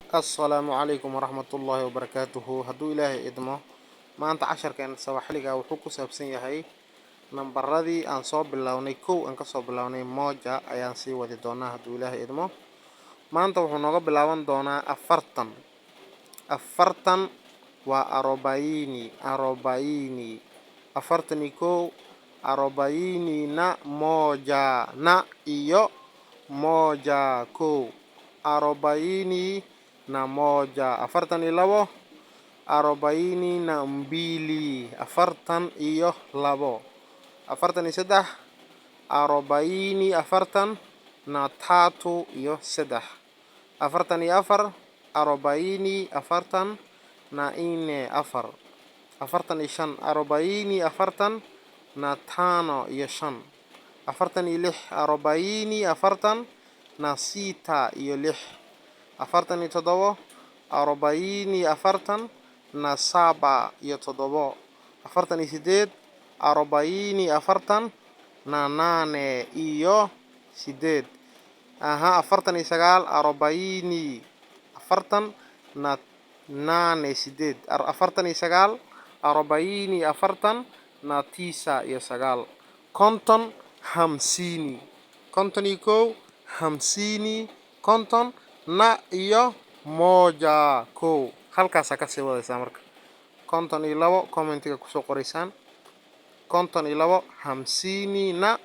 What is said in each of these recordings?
السلام عليكم ورحمة الله وبركاته. هدو إلهي إدمو ما أنت عشر كان سواحلقة وحكو سابسين هاي نمبر ذي أن صوب اللوني كو أنك صوب اللوني موجة أيان سي ودي دونا. هدو إلهي إدمو ما أنت وحنوغ بلاوان دونا أفرتن وأربعيني أفرتني كو أربعيني نا موجة نا إيو موجة كو arobaini na moja. Afartan iyo labo arobaini na mbili. Afartan iyo labo. Afartan iyo saddex arobaini afartan na tatu iyo saddex. Afartan iyo afar arobaini afartan na ine afar. Afartan iyo shan arobaini afartan na tano iyo shan. Afartan iyo lix arobaini afartan na sita iyo lix. Afartan iyo toddobo arobaini afartan na saba iyo toddobo. Afartan iyo sideed arobaini afartan na nane iyo sideed. Afartan iyo sagaal arobaini afartan na nane sideed. Afartan iyo sagaal arobaini afartan na tisa iyo sagaal. Konton hamsini. Konton iyo kow hamsini konton na iyo moja kow. Halkaas ka sii wadaysaa marka. Konton iyo labo commentiga kusoo qoraysaan. Konton iyo labo hamsini na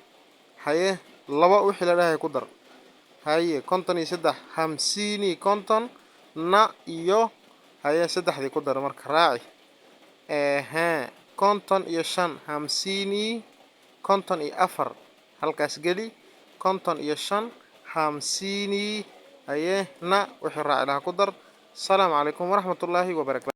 haye labo wixii la dhahay ku dar. Haye konton iyo saddex hamsini konton na iyo haye saddexdii ku dar marka raaci. Konton iyo shan hamsini konton iyo afar halkaas geli. Konton iyo shan hamsini haye na wixii raaci lahaa ku dar. Assalaamu calaykum waraxmatullaahi wabarakaatuh.